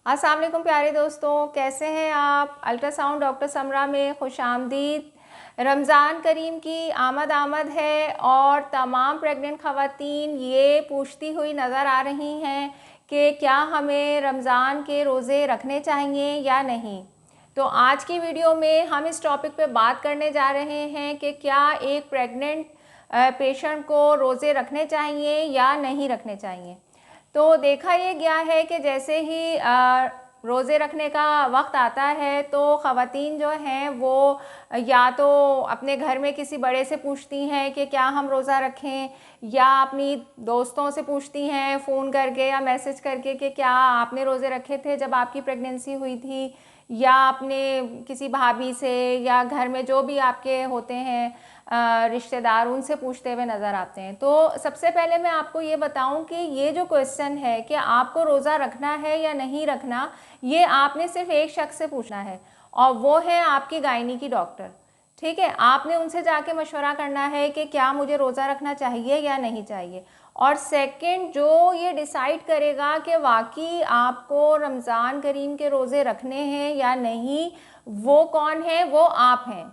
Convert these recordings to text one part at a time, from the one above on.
अस्सलाम वालेकुम प्यारे दोस्तों, कैसे हैं आप। अल्ट्रासाउंड डॉक्टर समरा में खुशामदीद। रमज़ान करीम की आमद आमद है और तमाम प्रेग्नेंट ख़वातीन ये पूछती हुई नज़र आ रही हैं कि क्या हमें रमज़ान के रोज़े रखने चाहिए या नहीं। तो आज की वीडियो में हम इस टॉपिक पे बात करने जा रहे हैं कि क्या एक प्रेग्नेंट पेशेंट को रोज़े रखने चाहिए या नहीं रखने चाहिए। तो देखा ये गया है कि जैसे ही रोज़े रखने का वक्त आता है तो ख़वातीन जो हैं वो या तो अपने घर में किसी बड़े से पूछती हैं कि क्या हम रोज़ा रखें, या अपनी दोस्तों से पूछती हैं फ़ोन करके या मैसेज करके कि क्या आपने रोज़े रखे थे जब आपकी प्रेगनेंसी हुई थी, या अपने किसी भाभी से या घर में जो भी आपके होते हैं रिश्तेदार, उनसे पूछते हुए नज़र आते हैं। तो सबसे पहले मैं आपको ये बताऊं कि ये जो क्वेश्चन है कि आपको रोज़ा रखना है या नहीं रखना, ये आपने सिर्फ एक शख्स से पूछना है और वो है आपकी गायनी की डॉक्टर। ठीक है, आपने उनसे जाके मशवरा करना है कि क्या मुझे रोज़ा रखना चाहिए या नहीं चाहिए। और सेकंड, जो ये डिसाइड करेगा कि वाकई आपको रमज़ान करीम के रोज़े रखने हैं या नहीं, वो कौन है? वो आप हैं।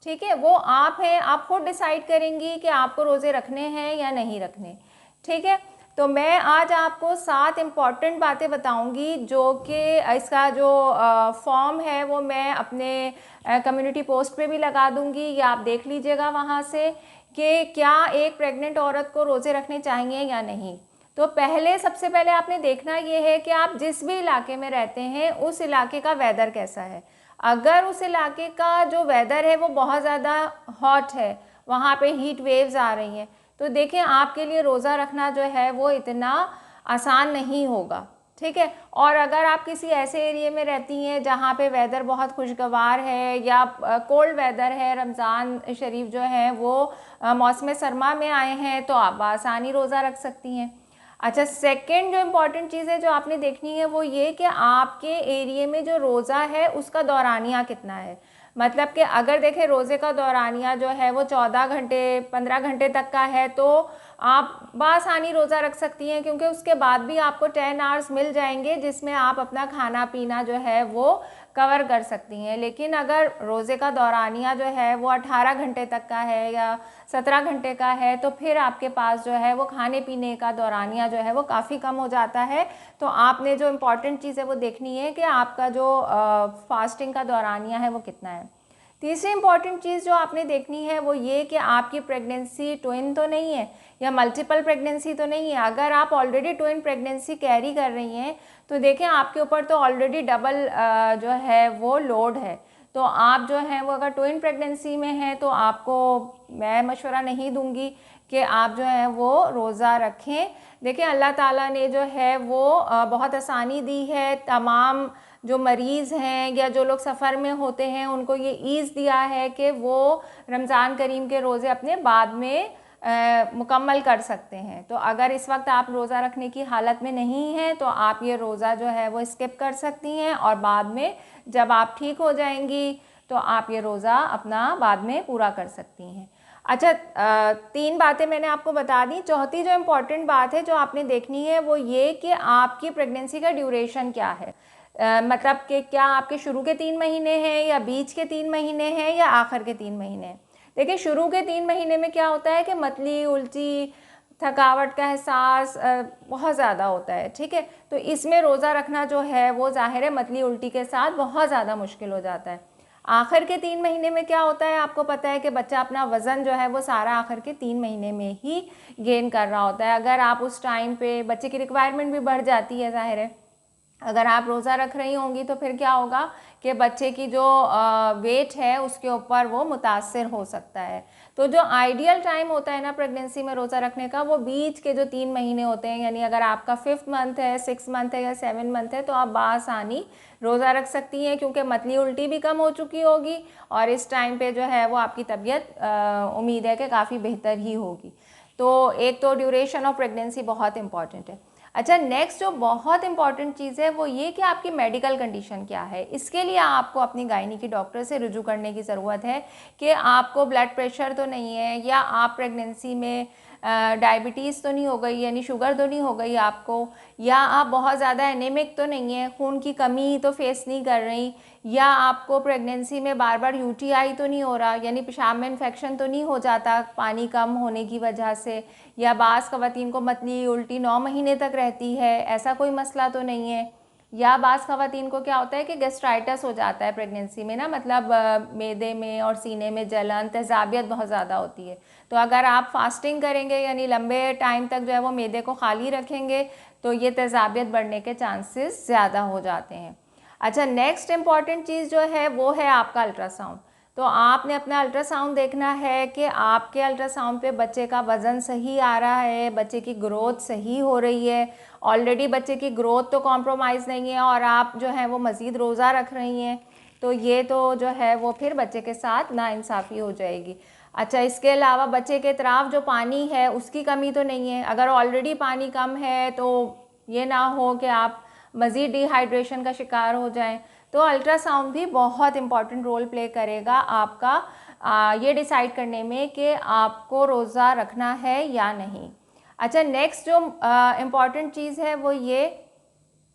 ठीक है, वो आप हैं, आप खुद डिसाइड करेंगी कि आपको रोज़े रखने हैं या नहीं रखने। ठीक है, तो मैं आज आपको 7 इम्पॉर्टेंट बातें बताऊंगी जो कि इसका जो फॉर्म है वो मैं अपने कम्युनिटी पोस्ट पे भी लगा दूंगी, या आप देख लीजिएगा वहाँ से कि क्या एक प्रेग्नेंट औरत को रोज़े रखने चाहिए या नहीं। तो सबसे पहले आपने देखना ये है कि आप जिस भी इलाके में रहते हैं उस इलाके का वेदर कैसा है। अगर उस इलाके का जो वेदर है वो बहुत ज़्यादा हॉट है, वहाँ पे हीट वेव्स आ रही हैं, तो देखें आपके लिए रोज़ा रखना जो है वो इतना आसान नहीं होगा। ठीक है, और अगर आप किसी ऐसे एरिया में रहती हैं जहाँ पे वेदर बहुत खुशगवार है या कोल्ड वेदर है, रमज़ान शरीफ जो है वो मौसम सरमा में आए हैं, तो आप आसानी रोज़ा रख सकती हैं। अच्छा, सेकंड जो इम्पॉर्टेंट चीज़ है जो आपने देखनी है वो ये कि आपके एरिए में जो रोज़ा है उसका दौरानिया कितना है। मतलब कि अगर देखें रोज़े का दौरानिया जो है वो 14 घंटे 15 घंटे तक का है तो आप बासानी रोज़ा रख सकती हैं, क्योंकि उसके बाद भी आपको 10 आवर्स मिल जाएंगे जिसमें आप अपना खाना पीना जो है वो कवर कर सकती हैं। लेकिन अगर रोज़े का दौरानिया जो है वो 18 घंटे तक का है या 17 घंटे का है तो फिर आपके पास जो है वो खाने पीने का दौरानिया जो है वो काफ़ी कम हो जाता है। तो आपने जो इम्पॉर्टेंट चीज़ है वो देखनी है कि आपका जो फास्टिंग का दौरानिया है वो कितना है। तीसरी इंपॉर्टेंट चीज़ जो आपने देखनी है वो ये कि आपकी प्रेगनेंसी ट्विन तो नहीं है या मल्टीपल प्रेगनेंसी तो नहीं है। अगर आप ऑलरेडी ट्विन प्रेगनेंसी कैरी कर रही हैं तो देखें आपके ऊपर तो ऑलरेडी डबल जो है वो लोड है। तो आप जो हैं वो अगर ट्विन प्रेगनेंसी में हैं तो आपको मैं मशवरा नहीं दूंगी कि आप जो है वो रोज़ा रखें। देखिए अल्लाह ताला ने जो है वो बहुत आसानी दी है, तमाम जो मरीज़ हैं या जो लोग सफ़र में होते हैं उनको ये ईज़ दिया है कि वो रमज़ान करीम के रोज़े अपने बाद में मुकम्मल कर सकते हैं। तो अगर इस वक्त आप रोज़ा रखने की हालत में नहीं हैं तो आप ये रोज़ा जो है वो स्किप कर सकती हैं और बाद में जब आप ठीक हो जाएंगी तो आप ये रोज़ा अपना बाद में पूरा कर सकती हैं। अच्छा, 3 बातें मैंने आपको बता दी। चौथी जो इम्पॉर्टेंट बात है जो आपने देखनी है वो ये कि आपकी प्रेगनेंसी का ड्यूरेशन क्या है। मतलब कि क्या आपके शुरू के 3 महीने हैं या बीच के 3 महीने हैं या आखिर के 3 महीने हैं। देखिए शुरू के 3 महीने में क्या होता है कि मतली उल्टी थकावट का एहसास बहुत ज़्यादा होता है। ठीक है, तो इसमें रोज़ा रखना जो है वो ज़ाहिर है मतली उल्टी के साथ बहुत ज़्यादा मुश्किल हो जाता है। आखिर के 3 महीने में क्या होता है, आपको पता है कि बच्चा अपना वज़न जो है वो सारा आखिर के 3 महीने में ही गेन कर रहा होता है। अगर आप उस टाइम पे बच्चे की रिक्वायरमेंट भी बढ़ जाती है, ज़ाहिर है अगर आप रोज़ा रख रही होंगी तो फिर क्या होगा कि बच्चे की जो वेट है उसके ऊपर वो मुतासिर हो सकता है। तो जो आइडियल टाइम होता है ना प्रेगनेंसी में रोज़ा रखने का, वो बीच के जो 3 महीने होते हैं, यानी अगर आपका 5th मंथ है, 6 मंथ है या 7 मंथ है तो आप बासानी रोज़ा रख सकती हैं, क्योंकि मतली उल्टी भी कम हो चुकी होगी और इस टाइम पे जो है वो आपकी तबीयत उम्मीद है कि काफ़ी बेहतर ही होगी। तो एक तो ड्यूरेशन ऑफ प्रेगनेंसी बहुत इंपॉर्टेंट है। अच्छा, नेक्स्ट जो बहुत इंपॉर्टेंट चीज़ है वो ये कि आपकी मेडिकल कंडीशन क्या है। इसके लिए आपको अपनी गायनी की डॉक्टर से रुजू करने की ज़रूरत है कि आपको ब्लड प्रेशर तो नहीं है, या आप प्रेगनेंसी में डायबिटीज़ तो नहीं हो गई, यानी शुगर तो नहीं हो गई आपको, या आप बहुत ज़्यादा एनीमिक तो नहीं है, खून की कमी तो फेस नहीं कर रही, या आपको प्रेगनेंसी में बार बार यूटीआई तो नहीं हो रहा, यानी पेशाब में इन्फेक्शन तो नहीं हो जाता पानी कम होने की वजह से, या बाज़ ख़वातीन को मतली उल्टी 9 महीने तक रहती है, ऐसा कोई मसला तो नहीं है। या बाज़ ख़वातीन को क्या होता है कि गैस्ट्राइटिस हो जाता है प्रेगनेंसी में ना, मतलब मैदे में और सीने में जलन, तेज़ाबियत बहुत ज़्यादा होती है। तो अगर आप फास्टिंग करेंगे यानी लंबे टाइम तक जो है वो मैदे को खाली रखेंगे तो ये तेज़ाबियत बढ़ने के चांसेस ज़्यादा हो जाते हैं। अच्छा, नेक्स्ट इम्पॉर्टेंट चीज़ जो है वो है आपका अल्ट्रासाउंड। तो आपने अपना अल्ट्रासाउंड देखना है कि आपके अल्ट्रासाउंड पे बच्चे का वज़न सही आ रहा है, बच्चे की ग्रोथ सही हो रही है, ऑलरेडी बच्चे की ग्रोथ तो कॉम्प्रोमाइज़ नहीं है और आप जो है वो मज़ीद रोज़ा रख रही हैं, तो ये तो जो है वो फिर बच्चे के साथ नाइंसाफ़ी हो जाएगी। अच्छा, इसके अलावा बच्चे के तरफ जो पानी है उसकी कमी तो नहीं है, अगर ऑलरेडी पानी कम है तो ये ना हो कि आप मज़ीद डिहाइड्रेशन का शिकार हो जाएं। तो अल्ट्रासाउंड भी बहुत इम्पॉर्टेंट रोल प्ले करेगा आपका ये डिसाइड करने में कि आपको रोज़ा रखना है या नहीं। अच्छा, नेक्स्ट जो इम्पॉर्टेंट चीज़ है वो ये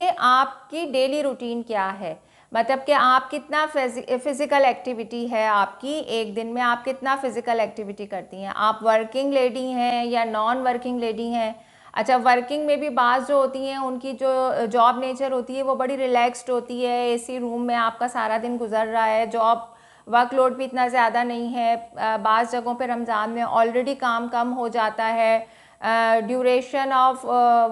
कि आपकी डेली रूटीन क्या है, मतलब कि आप कितना फ़िज़िकल एक्टिविटी है आपकी, एक दिन में आप कितना फ़िज़िकल एक्टिविटी करती हैं, आप वर्किंग लेडी हैं या नॉन वर्किंग लेडी हैं। अच्छा, वर्किंग में भी बाज़ जो होती हैं उनकी जो जॉब नेचर होती है वो बड़ी रिलैक्स्ड होती है, एसी रूम में आपका सारा दिन गुजर रहा है, जॉब वर्कलोड भी इतना ज़्यादा नहीं है, बाज़ जगहों पे रमज़ान में ऑलरेडी काम कम हो जाता है, ड्यूरेशन ऑफ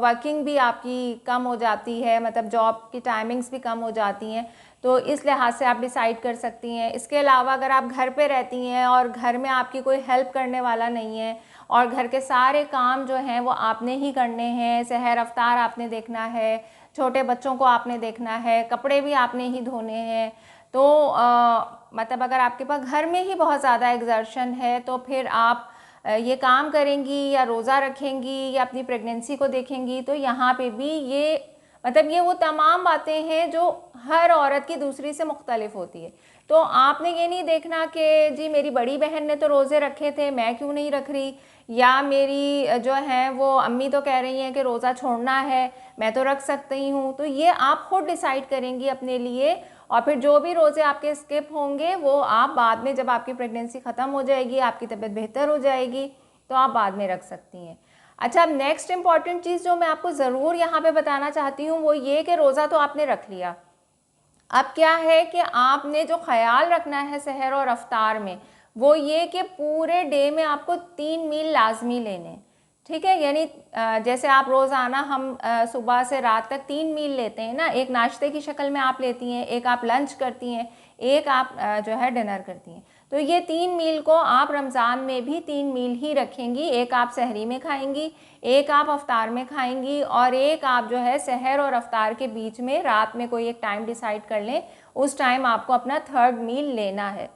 वर्किंग भी आपकी कम हो जाती है, मतलब जॉब की टाइमिंग्स भी कम हो जाती हैं, तो इस लिहाज से आप डिसाइड कर सकती हैं। इसके अलावा अगर आप घर पे रहती हैं और घर में आपकी कोई हेल्प करने वाला नहीं है और घर के सारे काम जो हैं वो आपने ही करने हैं, सहर अफ्तार आपने देखना है, छोटे बच्चों को आपने देखना है, कपड़े भी आपने ही धोने हैं, तो मतलब अगर आपके पास घर में ही बहुत ज़्यादा एग्जर्शन है तो फिर आप ये काम करेंगी या रोज़ा रखेंगी या अपनी प्रेगनेंसी को देखेंगी, तो यहाँ पे भी ये मतलब ये वो तमाम बातें हैं जो हर औरत की दूसरी से मुख्तलिफ होती है। तो आपने ये नहीं देखना कि जी मेरी बड़ी बहन ने तो रोज़े रखे थे, मैं क्यों नहीं रख रही, या मेरी जो है वो अम्मी तो कह रही हैं कि रोज़ा छोड़ना है, मैं तो रख सकती हूँ। तो ये आप खुद डिसाइड करेंगी अपने लिए, और फिर जो भी रोज़े आपके स्किप होंगे वो आप बाद में जब आपकी प्रेगनेंसी ख़त्म हो जाएगी, आपकी तबीयत बेहतर हो जाएगी, तो आप बाद में रख सकती हैं। अच्छा, अब नेक्स्ट इम्पॉर्टेंट चीज़ जो मैं आपको ज़रूर यहाँ पे बताना चाहती हूँ वो ये कि रोज़ा तो आपने रख लिया, अब क्या है कि आपने जो ख्याल रखना है सहर और अफ्तार में वो ये कि पूरे डे में आपको 3 मील लाजमी लेने, ठीक है, यानी जैसे आप रोज़ाना हम सुबह से रात तक 3 मील लेते हैं ना, एक नाश्ते की शक्ल में आप लेती हैं, एक आप लंच करती हैं, एक आप जो है डिनर करती हैं, तो ये 3 मील को आप रमज़ान में भी 3 मील ही रखेंगी, एक आप सहरी में खाएंगी, एक आप अफ्तार में खाएंगी, और एक आप जो है सहर और अफ्तार के बीच में रात में कोई एक टाइम डिसाइड कर लें, उस टाइम आपको अपना 3rd मील लेना है।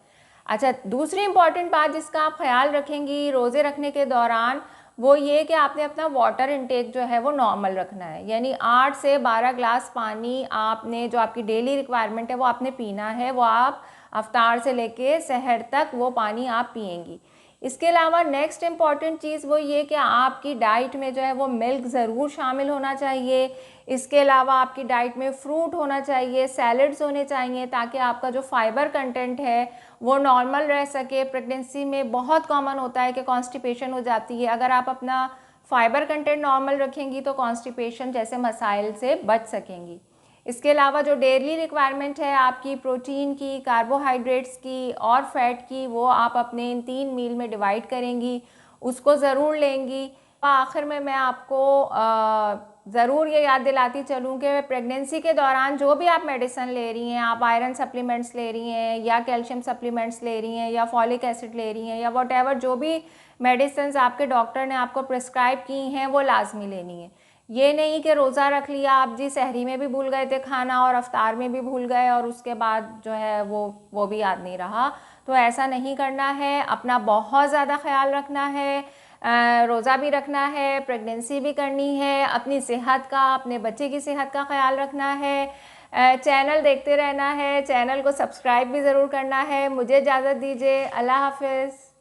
अच्छा, दूसरी इंपॉर्टेंट बात जिसका आप ख्याल रखेंगी रोज़े रखने के दौरान वो ये कि आपने अपना वाटर इनटेक जो है वो नॉर्मल रखना है, यानी 8 से 12 ग्लास पानी आपने जो आपकी डेली रिक्वायरमेंट है वो आपने पीना है, वो आप अफ्तार से लेके सहर तक वो पानी आप पिएंगी। इसके अलावा नेक्स्ट इम्पॉर्टेंट चीज़ वो ये कि आपकी डाइट में जो है वो मिल्क ज़रूर शामिल होना चाहिए, इसके अलावा आपकी डाइट में फ्रूट होना चाहिए, सैलड्स होने चाहिए, ताकि आपका जो फाइबर कंटेंट है वो नॉर्मल रह सके। प्रेगनेंसी में बहुत कॉमन होता है कि कॉन्स्टिपेशन हो जाती है, अगर आप अपना फाइबर कंटेंट नॉर्मल रखेंगी तो कॉन्स्टिपेशन जैसे मसाइल से बच सकेंगी। इसके अलावा जो डेली रिक्वायरमेंट है आपकी प्रोटीन की, कार्बोहाइड्रेट्स की और फैट की, वो आप अपने इन 3 मील में डिवाइड करेंगी, उसको ज़रूर लेंगी। आखिर में मैं आपको ज़रूर ये याद दिलाती चलूँ कि प्रेगनेंसी के दौरान जो भी आप मेडिसिन ले रही हैं, आप आयरन सप्लीमेंट्स ले रही हैं या कैल्शियम सप्लीमेंट्स ले रही हैं या फॉलिक एसिड ले रही हैं या वॉटेवर जो भी मेडिसिन आपके डॉक्टर ने आपको प्रिस्क्राइब की हैं वो लाजमी लेनी है। ये नहीं कि रोज़ा रख लिया आप जी, सहरी में भी भूल गए थे खाना और अफ्तार में भी भूल गए और उसके बाद जो है वो भी याद नहीं रहा, तो ऐसा नहीं करना है। अपना बहुत ज़्यादा ख्याल रखना है, रोज़ा भी रखना है, प्रेगनेंसी भी करनी है, अपनी सेहत का, अपने बच्चे की सेहत का ख्याल रखना है, चैनल देखते रहना है, चैनल को सब्सक्राइब भी ज़रूर करना है। मुझे इजाज़त दीजिए, अल्लाह हाफ़िज़।